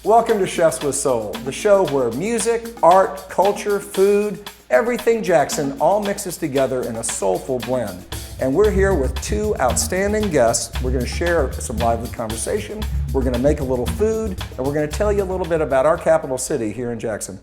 Welcome to Chefs with Soul, the show where music, art, culture, food, everything Jackson all mixes together in a soulful blend. And we're here with two outstanding guests. We're going to share some lively conversation, we're going to make a little food, and we're going to tell you a little bit about our capital city here in Jackson.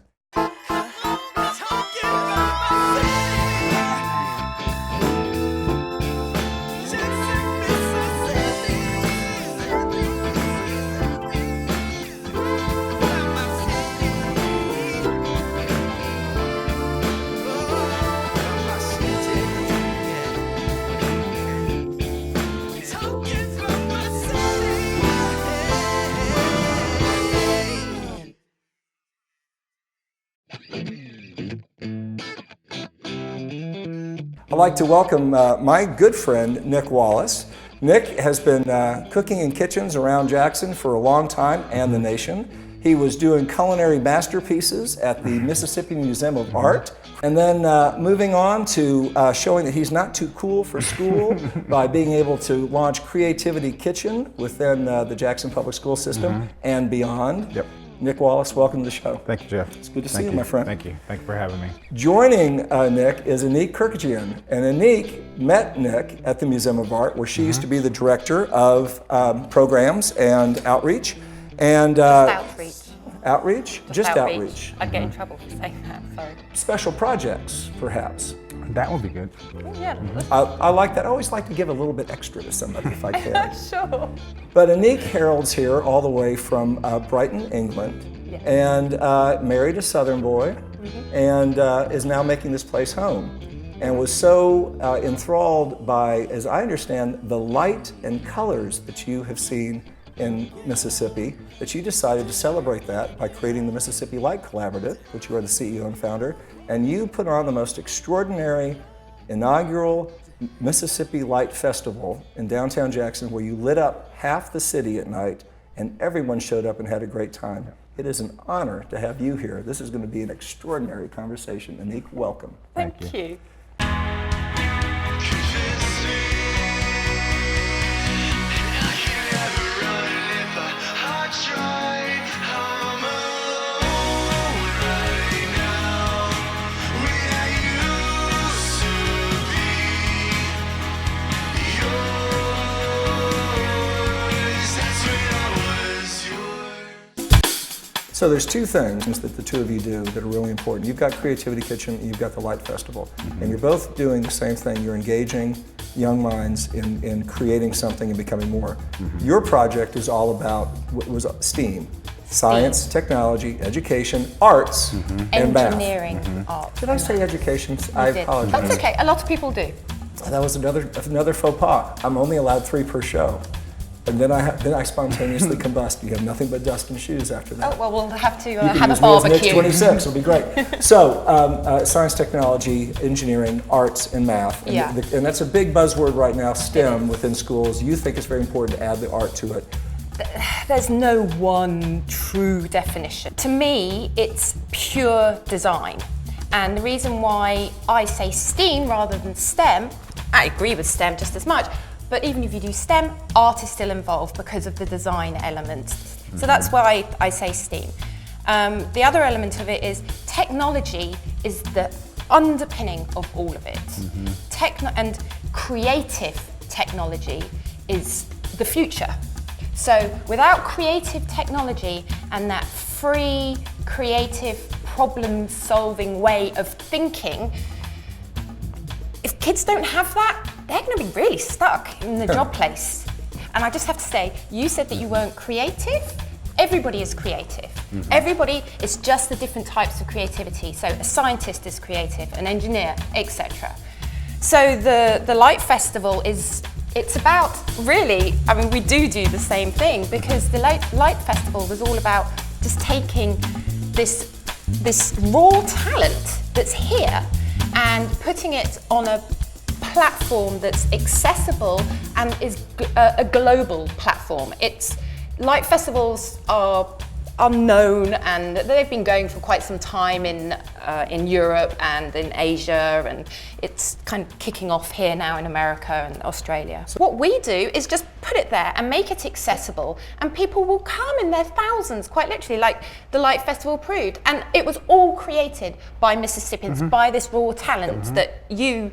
I'd like to welcome my good friend, Nick Wallace. Nick has been cooking in kitchens around Jackson for a long time and the nation. He was doing culinary masterpieces at the Mississippi Museum of Art, and then moving on to showing that he's not too cool for school by being able to launch Creativity Kitchen within the Jackson Public School System and beyond. Yep. Nick Wallace, welcome to the show. Thank you, Jeff. It's good to see you, my friend. Thank you. Thank you for having me. Joining Nick is Anik Kurkjian. And Anik met Nick at the Museum of Art, where she used to be the director of programs and outreach. And outreach. Just outreach. I'd get in trouble for saying that, sorry. Special projects, perhaps. That would be good. Yeah. I like that. I always like to give a little bit extra to somebody if I can. Sure. But Anik heralds here all the way from Brighton, England, and married a Southern boy, and is now making this place home. And was so enthralled by, as I understand, the light and colors that you have seen in Mississippi, that you decided to celebrate that by creating the Mississippi Light Collaborative, which you are the CEO and founder, and you put on the most extraordinary inaugural Mississippi Light Festival in downtown Jackson, where you lit up half the city at night and everyone showed up and had a great time. It is an honor to have you here. This is going to be an extraordinary conversation. Anik, welcome. Thank you. So there's two things that the two of you do that are really important. You've got Creativity Kitchen and you've got the Light Festival. And you're both doing the same thing. You're engaging young minds in creating something and becoming more. Your project is all about what was STEAM. Science, technology, education, arts, and math. Engineering, art. Did I say education? I apologize. That's okay, a lot of people do. That was another faux pas. I'm only allowed 3 per show. And then I spontaneously combust. You have nothing but dust and shoes after that. Oh, well, we'll have to You can have a use me as Nick barbecue. 26, it'll be great. So, science, technology, engineering, arts, and math. And, and that's a big buzzword right now, STEM, within schools. You think it's very important to add the art to it. There's no one true definition. To me, it's pure design. And the reason why I say STEAM rather than STEM, I agree with STEM just as much, but even if you do STEM, art is still involved because of the design elements. So that's why I say STEAM. The other element of it is technology is the underpinning of all of it. And creative technology is the future. So without creative technology and that free, creative, problem-solving way of thinking, if kids don't have that, they're going to be really stuck in the job place. And I just have to say, you said that you weren't creative. Everybody is creative. Everybody is just the different types of creativity. So a scientist is creative, an engineer, etc. So the Light Festival it's about really, I mean, we do the same thing, because the Light Festival was all about just taking this raw talent that's here and putting it on a platform that's accessible and is a global platform. Light festivals are are known, and they've been going for quite some time in Europe and in Asia, and it's kind of kicking off here now in America and Australia. So what we do is just put it there and make it accessible, and people will come in their thousands, quite literally, like the Light Festival proved. And it was all created by Mississippians, by this raw talent that you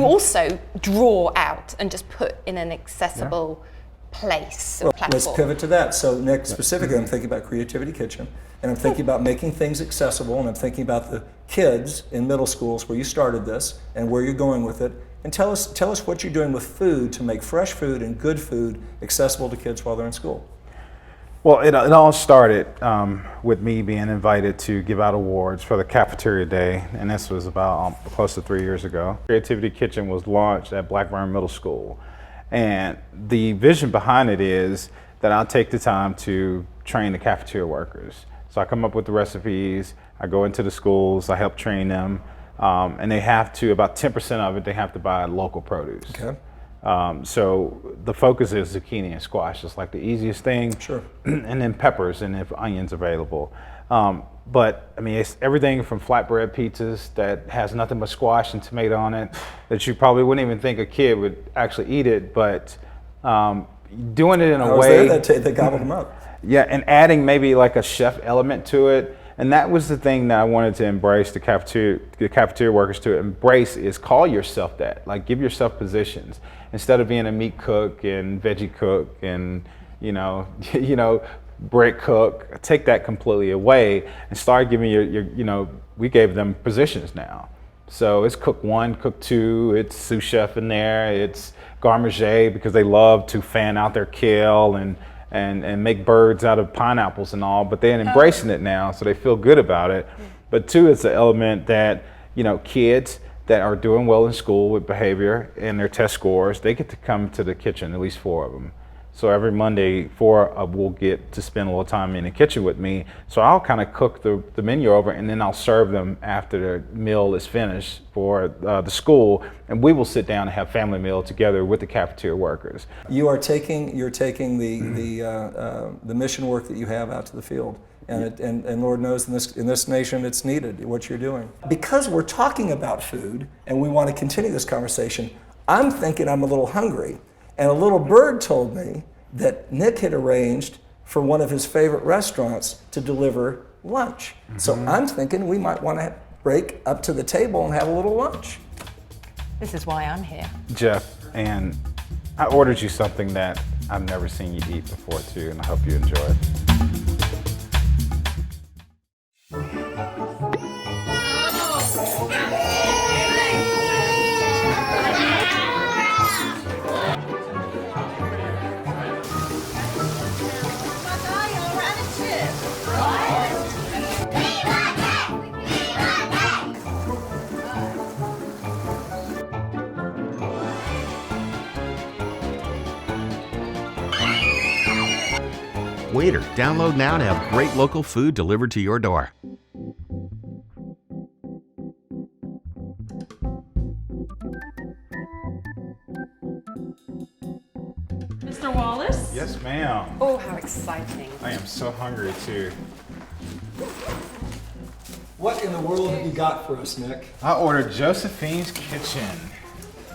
also draw out and just put in an accessible place or platform. Let's pivot to that. So Nick, specifically, I'm thinking about Creativity Kitchen, and I'm thinking about making things accessible, and I'm thinking about the kids in middle schools where you started this and where you're going with it. And tell us what you're doing with food to make fresh food and good food accessible to kids while they're in school. Well, it all started with me being invited to give out awards for the Cafeteria Day, and this was about close to 3 years ago. Creativity Kitchen was launched at Blackburn Middle School, and the vision behind it is that I'll take the time to train the cafeteria workers. So I come up with the recipes, I go into the schools, I help train them, and they have to, about 10% of it, they have to buy local produce. Okay. So the focus is zucchini and squash. It's like the easiest thing. Sure. And then peppers and if onions available. But I mean, it's everything from flatbread pizzas that has nothing but squash and tomato on it that you probably wouldn't even think a kid would actually eat it, but doing it in a way that they gobbled them up. Yeah, and adding maybe like a chef element to it. And that was the thing that I wanted to embrace the cafeteria workers to embrace, is call yourself that. Like, give yourself positions instead of being a meat cook and veggie cook and bread cook. Take that completely away and start giving we gave them positions now. So it's cook 1, cook 2, it's sous chef in there, it's garde because they love to fan out their kale and make birds out of pineapples and all, but they're embracing it now, so they feel good about it. But 2, it's the element that, kids that are doing well in school with behavior and their test scores, they get to come to the kitchen, at least 4 of them. So every Monday, 4 will get to spend a little time in the kitchen with me. So I'll kind of cook the menu over, and then I'll serve them after the meal is finished for the school, and we will sit down and have family meal together with the cafeteria workers. You're taking the mission work that you have out to the field, and Lord knows in this nation it's needed, what you're doing. Because we're talking about food and we want to continue this conversation, I'm thinking I'm a little hungry. And a little bird told me that Nick had arranged for one of his favorite restaurants to deliver lunch. So I'm thinking we might want to break up to the table and have a little lunch. This is why I'm here. Jeff, and I ordered you something that I've never seen you eat before too, and I hope you enjoy it. Waiter, download now to have great local food delivered to your door. Mr. Wallace? Yes, ma'am. Oh, how exciting. I am so hungry too. What in the world have you got for us, Nick? I ordered Josephine's Kitchen.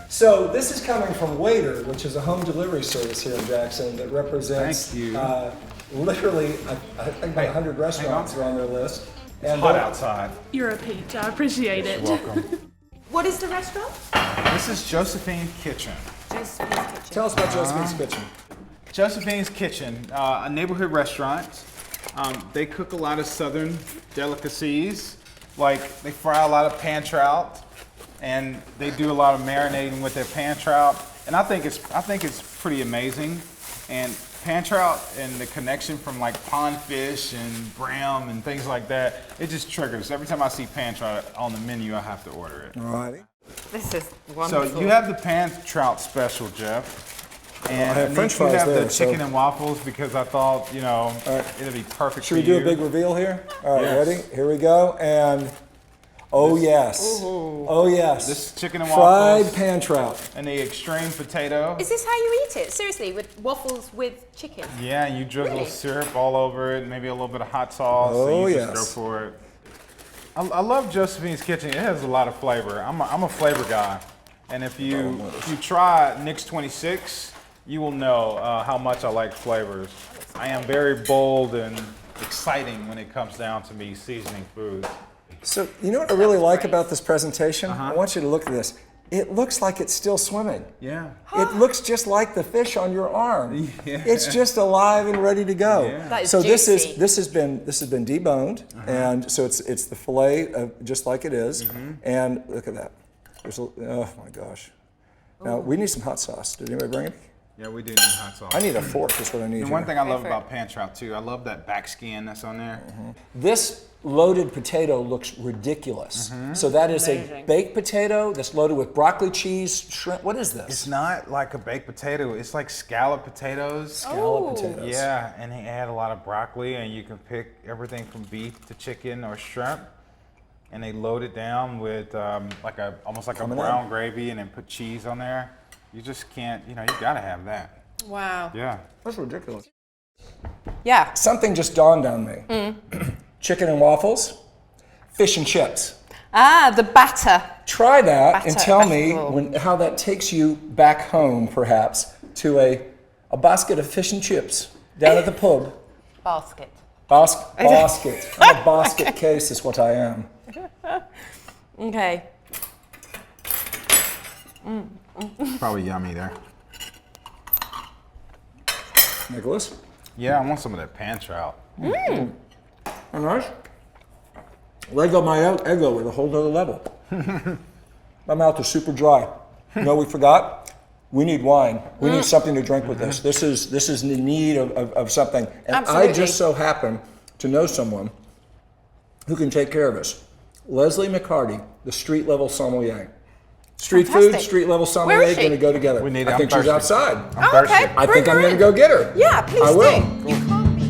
So this is coming from Waiter, which is a home delivery service here in Jackson that represents Thank you. literally, I think about 100 restaurants are on their list. It's hot outside. You're a peach. I appreciate it. You're welcome. What is the restaurant? This is Josephine's Kitchen. Josephine's Kitchen. Tell us about Josephine's Kitchen. Josephine's Kitchen, a neighborhood restaurant. They cook a lot of southern delicacies, like they fry a lot of pan trout, and they do a lot of marinating with their pan trout. And I think it's pretty amazing. And pan trout and the connection from like pond fish and brim and things like that, it just triggers. Every time I see pan trout on the menu, I have to order it. All righty. This is wonderful. So you have the pan trout special, Jeff. And I have French fries you have there, the chicken so- and waffles because I thought, it'd be perfect Should for we do you. a big reveal here? All right, Yes. ready? Here we go. And Oh yes. Oh yes. This chicken and fried waffles. pan trout. And the extreme potato. Is this how you eat it? Seriously, with waffles with chicken? Yeah, and you drizzle Really? syrup all over it, maybe a little bit of hot sauce. Oh, and you yes. just go for it. I love Josephine's Kitchen. It has a lot of flavor. I'm a flavor guy. And if you try Nick's 26, you will know how much I like flavors. I am very bold and exciting when it comes down to me seasoning food. So you know what I really like about this presentation? I want you to look at this. It looks like it's still swimming. Yeah. It looks just like the fish on your arm. Yeah. It's just alive and ready to go. Yeah. That is So juicy. this has been deboned, and so it's the fillet just like it is. And look at that. Oh my gosh. Now we need some hot sauce. Did anybody bring it? Yeah, we do need hot sauce. I need a fork. Is what I need. And one here. thing I love for about pan trout too, I love that back skin that's on there. This loaded potato looks ridiculous. So that is a Amazing. baked potato that's loaded with broccoli, cheese, shrimp. What is this? It's not like a baked potato. It's like scalloped potatoes. Scalloped potatoes. Yeah, and they add a lot of broccoli, and you can pick everything from beef to chicken or shrimp, and they load it down with almost like Coming a in. brown gravy, and then put cheese on there. You just can't, you gotta have that. Wow. Yeah. That's ridiculous. Yeah. Something just dawned on me. Chicken and waffles, fish and chips. Ah, the batter. Try that and Batter, tell me batter. how that takes you back home, perhaps, to a basket of fish and chips down at the pub. Basket. Basket. I'm a basket case is what I am. Okay. Probably yummy there. Nicholas? Yeah, I want some of that pan trout. All right. Lego my eggo at a whole other level. My mouth is super dry. You know what we forgot? We need wine. We need something to drink with this. This is in need of something. And Absolutely. I just so happen to know someone who can take care of us. Leslie McCarty, the street level sommelier. Street food, Fantastic. street level Where sommelier is she? going to go together. We need I it. think I'm she's thirsty. outside. I'm Oh, thirsty. okay. I Bring think I'm her going to in. go get her. Yeah, please I will. do. You can't be.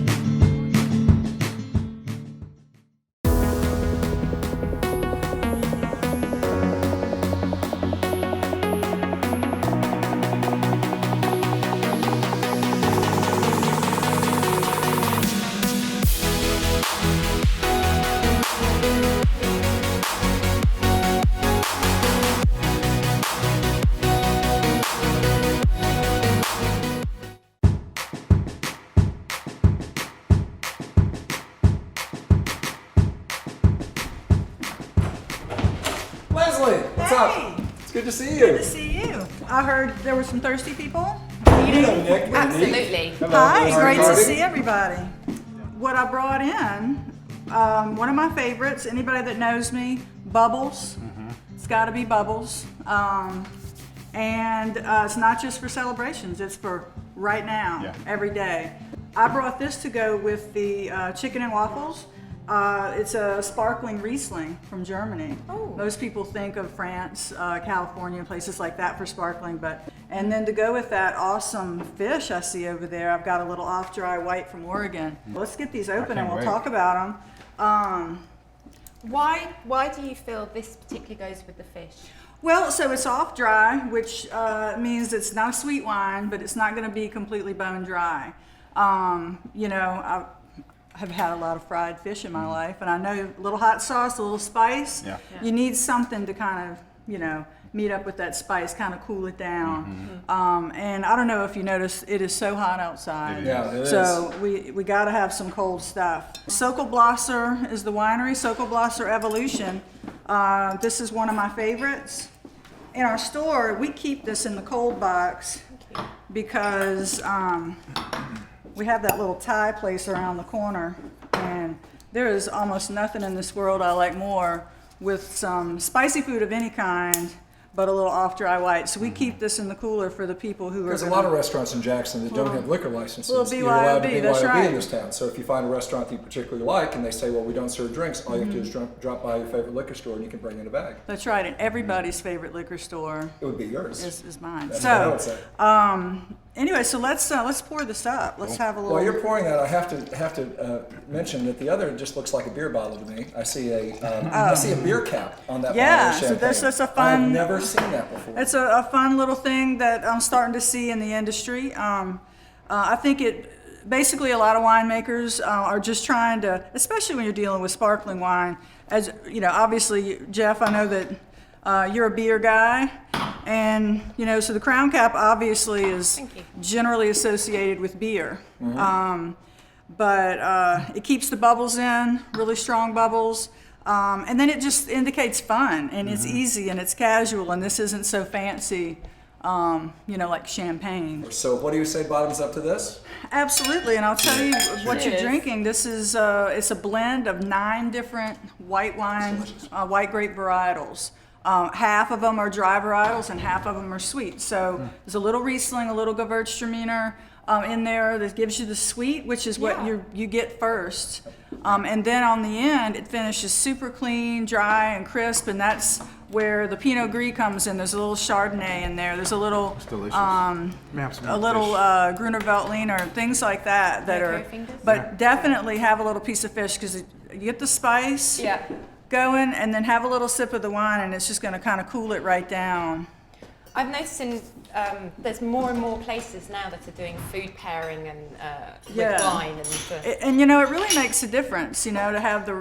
Leslie, what's Hey. up? It's good to see you. Good to see you. I heard there were some thirsty people Hello, eating. Nick. What do you need? Absolutely. Hi, Hello, great to Marty. see everybody. What I brought in, one of my favorites, anybody that knows me, bubbles. It's got to be bubbles. And it's not just for celebrations, it's for right now, Yeah. every day. I brought this to go with the chicken and waffles. It's a sparkling Riesling from Germany. Oh. Most people think of France, California, places like that for sparkling, and then to go with that awesome fish I see over there, I've got a little off-dry white from Oregon. Let's get these open and can't we'll wait. talk about them. Why do you feel this particularly goes with the fish? Well, so it's off dry, which means it's not a sweet wine, but it's not going to be completely bone dry. I have had a lot of fried fish in my life, and I know a little hot sauce, a little spice. Yeah. You need something to kind of, meet up with that spice, kind of cool it down. And I don't know if you noticed, it is so hot outside. Yeah, it So we got to have some cold stuff. Sokolblosser is the winery, Sokolblosser Evolution. This is one of my favorites. In our store, we keep this in the cold box because we have that little Thai place around the corner, and there is almost nothing in this world I like more with some spicy food of any kind, but a little off-dry white. So we keep this in the cooler for the people who are There's a gonna- lot of restaurants in Jackson that don't have liquor licenses. Little You're allowed to BYOB, that's BYOB right. in this town. So if you find a restaurant that you particularly like and they say, well, we don't serve drinks, all you have to do is drop by your favorite liquor store and you can bring in a bag. That's right, and everybody's favorite liquor store It would be yours. is mine. That's what I would So, say. Anyway, so let's pour this up. Let's have a little. While you're pouring that, I have to mention that the other just looks like a beer bottle to me. I see a beer cap on that Yeah, bottle of so champagne. that's a fun. I've never seen that before. It's a fun little thing that I'm starting to see in the industry. I think basically a lot of winemakers are just trying to, especially when you're dealing with sparkling wine. As you know, obviously, Jeff, I know that you're a beer guy, and so the crown cap obviously is generally associated with beer. But it keeps the bubbles in, really strong bubbles. And then it just indicates fun, and it's easy, and it's casual, and this isn't so fancy, like champagne. So what do you say bottoms up to this? Absolutely, and I'll tell you what you're drinking. This is it's a blend of 9 different white wine, white grape varietals. Half of them are dry varietals, and half of them are sweet. So there's a little Riesling, a little Gewürztraminer in there that gives you the sweet, which is what you get first. And then on the end, it finishes super clean, dry, and crisp, and that's where the Pinot Gris comes in. There's a little Chardonnay in there. There's a little, Gruner Veltliner, things like that are. But definitely have a little piece of fish because you get the spice going, and then have a little sip of the wine, and it's just going to kind of cool it right down. I've noticed there's more and more places now that are doing food pairing and with wine And it really makes a difference, to have the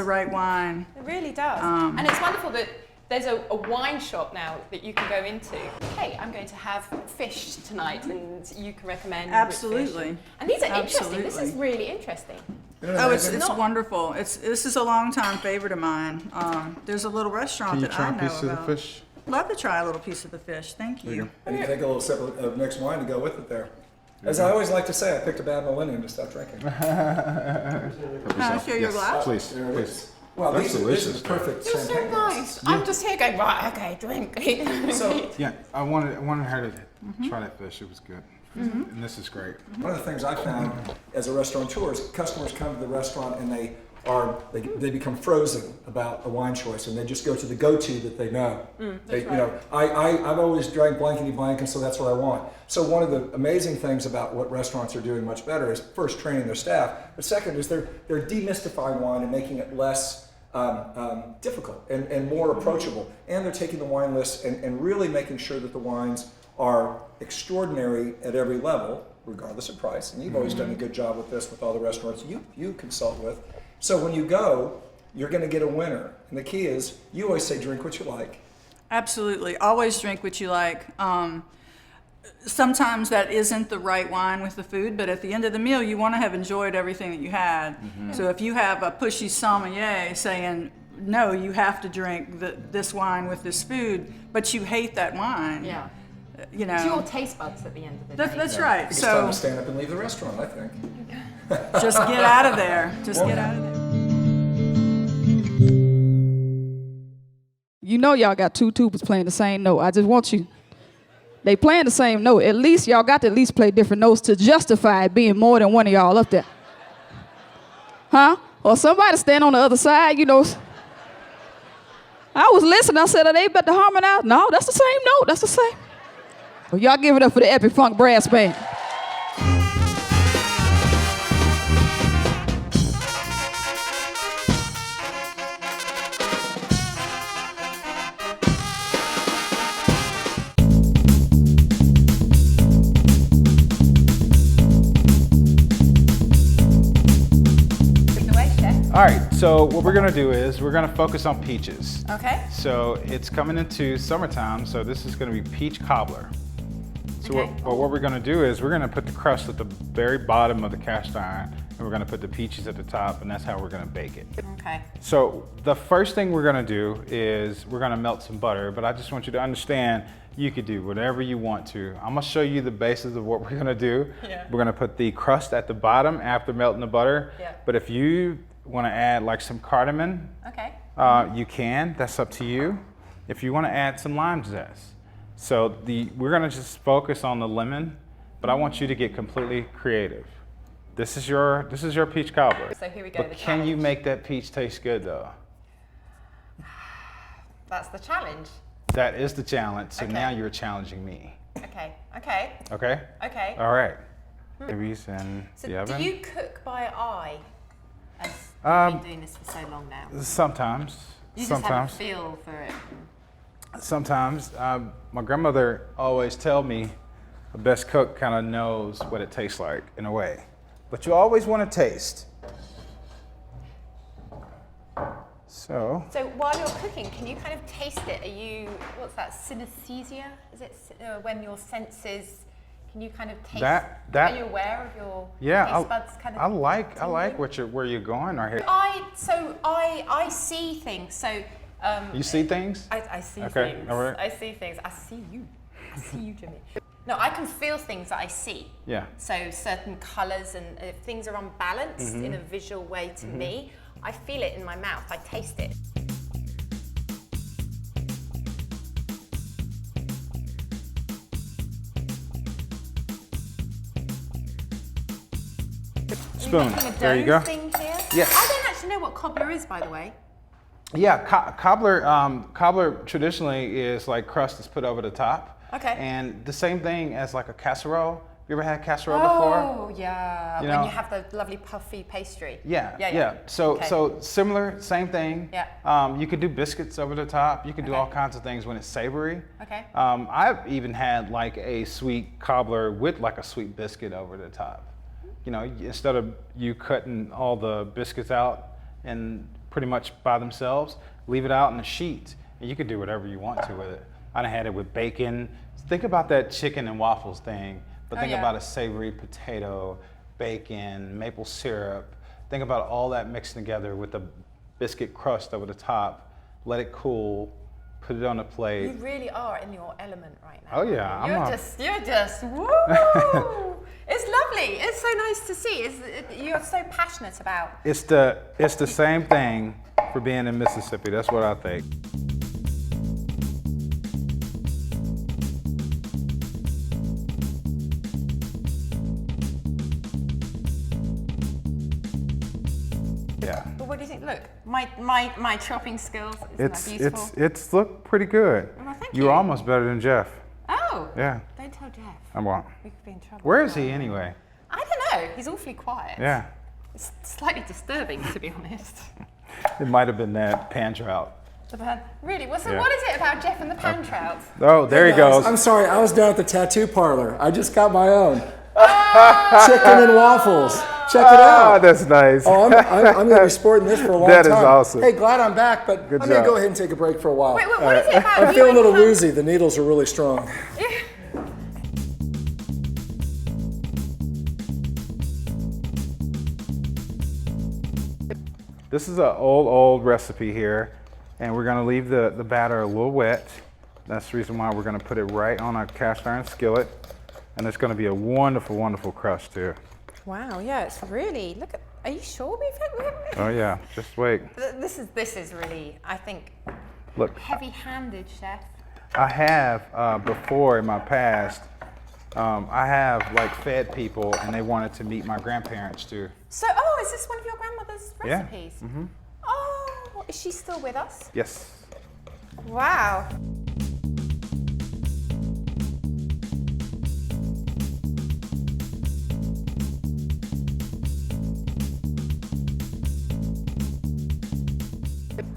right wine. It really does. And it's wonderful that there's a wine shop now that you can go into. Hey, I'm going to have fish tonight, and you can recommend. Absolutely. Fish. And these are interesting. This is really interesting. It's wonderful. This is a long-time favorite of mine. There's a little restaurant that I know about. Can you try a piece of the fish? Love to try a little piece of the fish. Thank you. And you can take a little sip of mixed wine to go with it there. As I always like to say, I picked a bad millennium to stop drinking. Can I share your glass? Please. Well, That's delicious. This is perfect You're so champagne. nice. I'm just here going, right, okay, drink. So, I wanted her to try that fish. It was good. And this is great. one of the things I found as a restaurateur is customers come to the restaurant and they become frozen about a wine choice, and they just go to the go-to that they know. I've always drank blankety blank, and so that's what I want. So one of the amazing things about what restaurants are doing much better is first training their staff, but second is they're demystifying wine and making it less difficult and more approachable. And they're taking the wine list and really making sure that the wines are extraordinary at every level, regardless of price. And you've always done a good job with this with all the restaurants you consult with. So when you go, you're going to get a winner. And the key is, you always say, drink what you like. Absolutely. Always drink what you like. Sometimes that isn't the right wine with the food, but at the end of the meal, you want to have enjoyed everything that you had. So if you have a pushy sommelier saying, no, you have to drink this wine with this food, but you hate that wine. Yeah. It's your taste buds at the end of the day. That's right. It's time to stand up and leave the restaurant, I think. Just get out of there. Get out of there. Y'all got 2 tubas playing the same note. I just want you. They playing the same note. At least y'all got to at least play different notes to justify it being more than one of y'all up there. Huh? Or somebody stand on the other side, I was listening. I said, are they about to harmonize? No, that's the same note. That's the same. Well, y'all give it up for the Epic Funk Brass Band. All right, so what we're gonna do is we're gonna focus on peaches. Okay. So it's coming into summertime, so this is gonna be peach cobbler. So what we're gonna do is we're gonna put the crust at the very bottom of the cast iron, and we're gonna put the peaches at the top, and that's how we're gonna bake it. Okay. So the first thing we're gonna do is we're gonna melt some butter, but I just want you to understand you could do whatever you want to. I'm gonna show you the basis of what we're gonna do. Yeah. We're gonna put the crust at the bottom after melting the butter. Yeah. But if you wanna add like some cardamom, Okay. you can, that's up to you. If you wanna add some lime zest. So we're gonna just focus on the lemon, but I want you to get completely creative. This is your peach cobbler. So here we go, But the can you challenge. make that peach taste good though? That's the challenge. That is the challenge, so Okay. now you're challenging me. Okay, okay, Okay? okay. All right. Babies in So the oven. do you cook by eye? As you've been doing this for so long now. Sometimes. You just sometimes. have a feel for it. Sometimes. My grandmother always tell me the best cook kind of knows what it tastes like in a way. But you always want to taste. So while you're cooking, can you kind of taste it? Are you, what's that, synesthesia? Is it when your senses, can you kind of taste? That are you aware of your taste buds kind of? I like where you're going right here. I see things. So You see things? I see Okay, things. all right. I see things. I see you. I see you, Jimmy. No, I can feel things that I see. Yeah. So certain colours and if things are unbalanced in a visual way to me, I feel it in my mouth. I taste it. Spoon. Making a There you dough go. thing here? Yes. I don't actually know what cobbler is, by the way. Yeah, cobbler traditionally is like crust that's put over the top. Okay. And the same thing as like a casserole. You ever had casserole before? Oh, yeah. You when know- you have the lovely puffy pastry. Yeah. So Okay. so similar, same thing. Yeah. You could do biscuits over the top. You could do all kinds of things when it's savory. Okay. I've even had like a sweet cobbler with like a sweet biscuit over the top. You know, instead of you cutting all the biscuits out and pretty much by themselves, leave it out in a sheet, and you could do whatever you want to with it. I done had it with bacon. Think about that chicken and waffles thing, but think yeah. about a savory potato, bacon, maple syrup. Think about all that mixed together with the biscuit crust over the top. Let it cool. Put it on a plate. You really are in your element right now. Oh yeah, You're just, woo! It's lovely. It's so nice to see. You're so passionate about. It's the same thing for being in Mississippi. That's what I think. Yeah. But what do you think? Look, my chopping skills. Isn't that beautiful? It's looked pretty good. Well, thank You're you. almost better than Jeff. Oh. Yeah. Don't tell Jeff. I won't. We could be in trouble. Where is he anyway? I don't know. He's awfully quiet. Yeah. It's slightly disturbing, to be honest. It might have been that pan trout. The pan. Really? Well, so Yeah. what is it about Jeff and the pan trout? Oh, there he goes. I'm sorry, I was down at the tattoo parlor. I just got my own. Chicken and waffles. Check it Ah, out. that's nice. Oh, I'm going to be sporting this for a long time. That is awesome. Hey, glad I'm back, but Good I'm going job. to go ahead and take a break for a while. Wait, what is it about I'm you feeling a little and pan- woozy. The needles are really strong. This is an old recipe here, and we're gonna leave the batter a little wet. That's the reason why we're gonna put it right on a cast iron skillet, and it's gonna be a wonderful, wonderful crust too. Wow, yeah, it's really, look at, are you sure we've Oh yeah, just wait. This is really, I think, Look, heavy-handed, chef. I have before in my past, I have like fed people, and they wanted to meet my grandparents too. So, is this one of your grandmother's Yeah. recipes? Mm-hmm. Oh, is she still with us? Yes. Wow.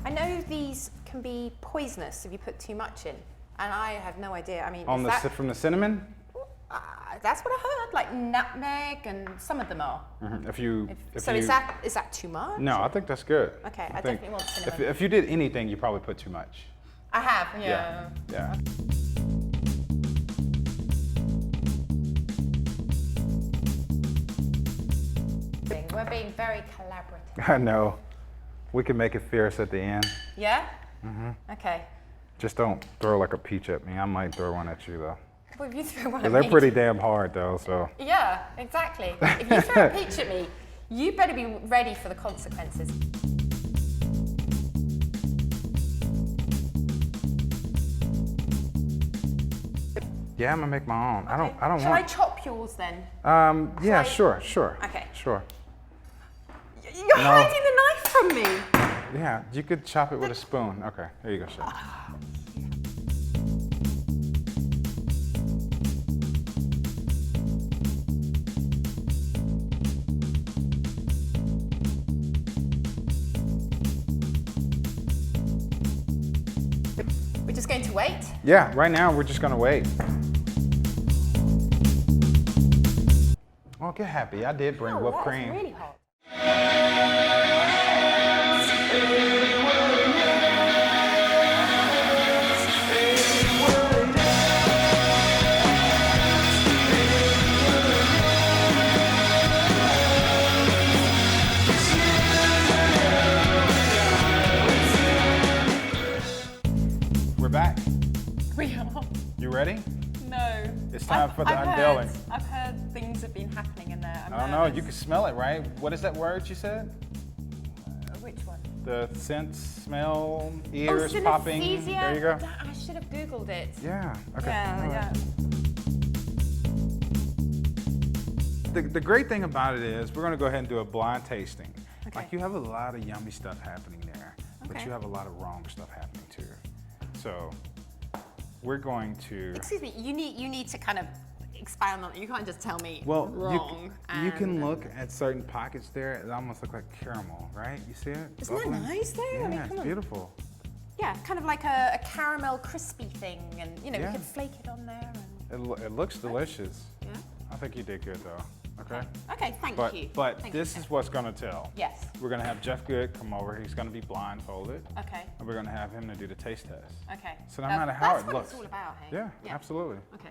I know these can be poisonous if you put too much in, and I have no idea. I mean, On is from the cinnamon. that's what I heard, like nutmeg, and some of them are. If you Is that too much? No, I think that's good. Okay, I think definitely want cinnamon. If you did anything, you probably put too much. I have, yeah. Yeah. We're being very collaborative. I know. We can make it fierce at the end. Yeah? Okay. Just don't throw like a peach at me. I might throw one at you though. Well, if you throw one 'Cause at they're me. pretty damn hard though, so. Yeah, exactly. If you throw a peach at me, you better be ready for the consequences. Yeah, I'm gonna make my own. I don't Shall I want. chop yours then? Yeah, I- sure. Okay. Sure. You're hiding the knife from me. Yeah, you could chop it with a spoon. Okay, there you go, chef. going to wait? Yeah, right now we're just gonna wait. Oh, get happy. I did bring whipped cream. Really hot. We're back. We are. You ready? No. It's time for the unveiling. I've heard things have been happening in there. I don't know. You can smell it, right? What is that word you said? Which one? The scent, smell, ears popping. Synesthesia? There you go. I should have Googled it. Yeah. Okay. Yeah. The great thing about it is we're going to go ahead and do a blind tasting. Okay. Like you have a lot of yummy stuff happening there, but Okay. you have a lot of wrong stuff happening too. So we're going to. Excuse me. You need to kind of expound on it. You can't just tell me Well, wrong. you can look at certain pockets there. It almost look like caramel, right? You see it? Isn't that Bubbling? nice though? Yeah, I mean, it's come on. beautiful. Yeah, kind of like a caramel crispy thing, and you know Yeah. we could flake it on there. And, It looks delicious. yeah. I think you did good though. Okay. Okay. Thank But you. but Thank this you. is what's gonna tell. Yes. We're gonna have Jeff Good come over. He's gonna be blindfolded, Okay. and we're gonna have him to do the taste test. Okay. So no matter how that's it what looks. it's all about, hey? Yeah, absolutely. Okay.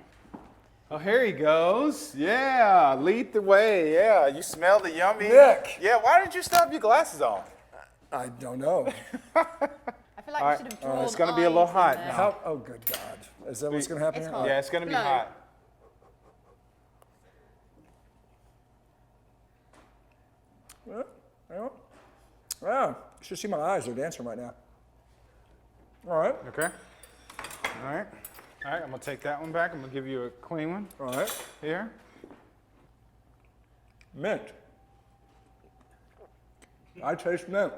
Oh, here he goes. Yeah, lead the way. Yeah, you smell the yummy. Nick. Yeah, why did you still have your glasses on? I don't know. I feel like All we right, should have drawn it's gonna be a little eyes in hot there. now. How? Oh, good God. Is that what's going to happen It's here? hot. Yeah, it's gonna be Blow. hot. Yeah, you should see my eyes. They're dancing right now. All right. Okay. All right. All right, I'm gonna take that one back. I'm gonna give you a clean one All right. here. Mint. I taste mint.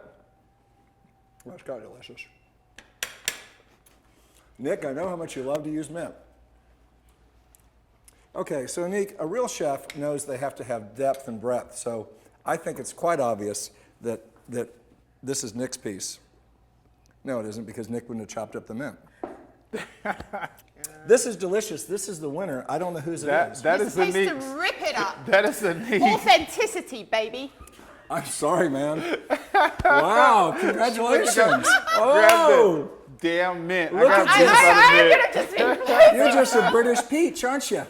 That's kind of delicious. Nick, I know how much you love to use mint. Okay, so Nick, a real chef knows they have to have depth and breadth. So I think it's quite obvious that this is Nick's piece. No, it isn't, because Nick wouldn't have chopped up the mint. This is delicious. This is the winner. I don't know whose it is. That You're is the supposed to neat. rip it up. That is the neat. Authenticity, baby. I'm sorry, man. Wow, congratulations. Grab Oh, the damn mint. Look I got at this this. on the mint. Just be you're just a British peach, aren't you?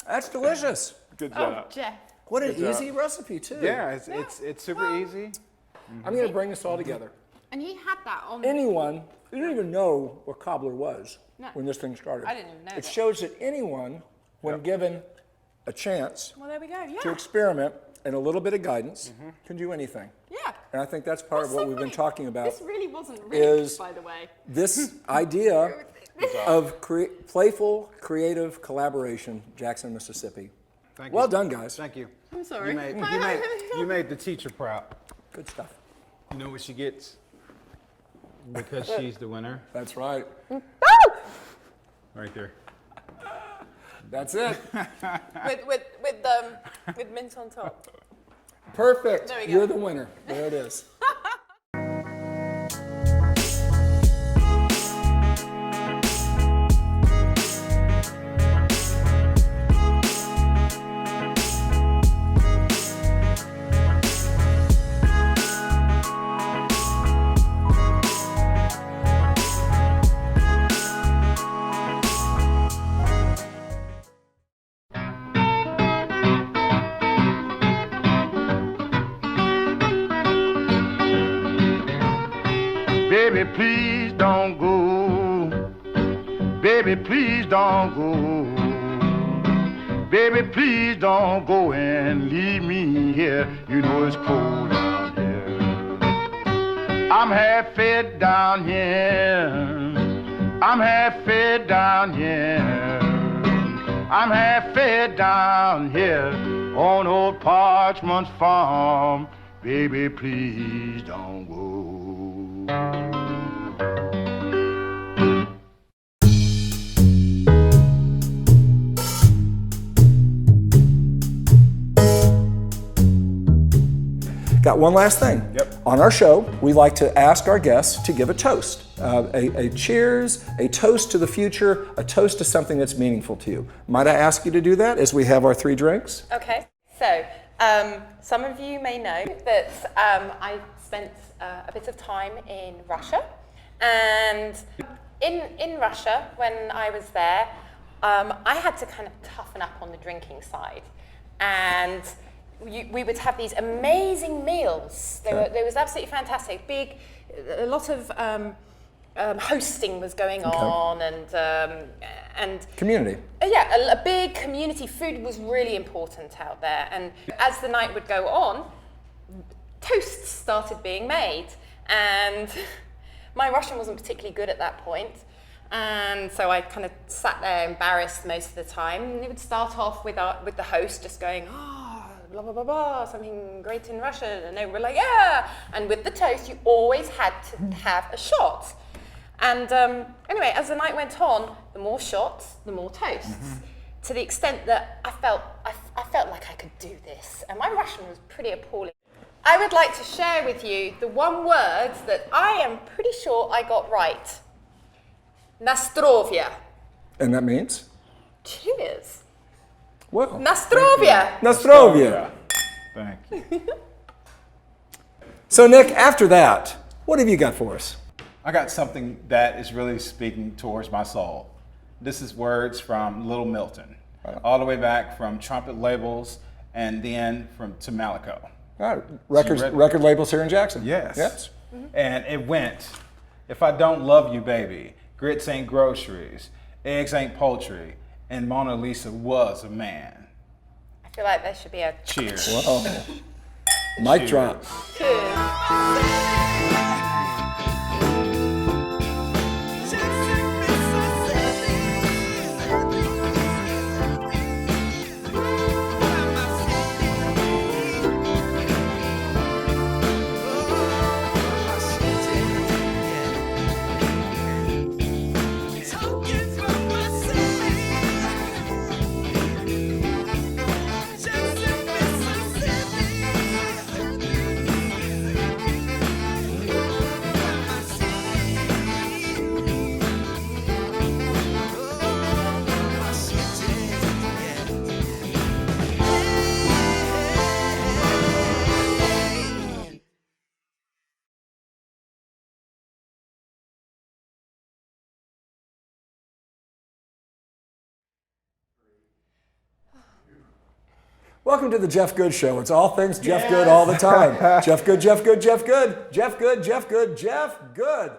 That's delicious. Good Oh, job. Jeff. What an job. easy recipe, too. Yeah, it's super easy. I'm going to bring this all together. And he had that on. Anyone, you didn't even know what cobbler was No. when this thing started. I didn't even know It that. shows that anyone, when given a chance Well, there we go. Yeah. to experiment and a little bit of guidance, can do anything. Yeah. And I think that's part of That's what so we've been funny. talking about. This really wasn't rigged, is- by the way. This idea of playful, creative collaboration, Jackson, Mississippi. Thank you. Well done, guys. Thank you. I'm sorry. You made the teacher proud. Good stuff. You know what she gets? Because she's the winner. That's right. Right there. That's it. with mint on top. Perfect. There we go. You're the winner. There it is. Baby, please don't go. Baby, please don't go. Baby, please don't go and leave me here. You know it's cold down here. I'm half fed down here. I'm half fed down here. I'm half fed down here on old Parchment's farm. Baby, please don't go. Got one last thing. Yep. On our show, we like to ask our guests to give a toast. a cheers, a toast to the future, a toast to something that's meaningful to you. Might I ask you to do that as we have our 3 drinks? Okay, so some of you may know that I spent a bit of time in Russia, and in Russia, when I was there, I had to kind of toughen up on the drinking side, and we would have these amazing meals. They was absolutely fantastic. A lot of hosting was going on, and community. Yeah, a big community. Food was really important out there, and as the night would go on, toasts started being made, and my Russian wasn't particularly good at that point, and so I kind of sat there embarrassed most of the time. And it would start off with the host just going, "Oh, blah blah blah blah, something great in Russian," and they were like, "Yeah." And with the toast, you always had to have a shot. And anyway, as the night went on, the more shots, the more toasts, to the extent that I felt like I could do this, and my Russian was pretty appalling. I would like to share with you the one word that I am pretty sure I got right. Nastrovia. And that means? Cheers. Well. Nastrovia. Nastrovia. Thank you. So Nick, after that, what have you got for us? I got something that is really speaking towards my soul. This is words from Little Milton, all the way back from trumpet labels and then to Malaco. Record labels here in Jackson. Yes. And it went, "If I don't love you, baby, grits ain't groceries, eggs ain't poultry, and Mona Lisa was a man." I feel like there should be a Cheers. Whoa. Mic drop. cheers. Welcome to the Jeff Good Show. It's all things Jeff Good all the time. Jeff Good, Jeff Good, Jeff Good, Jeff Good, Jeff Good, Jeff Good.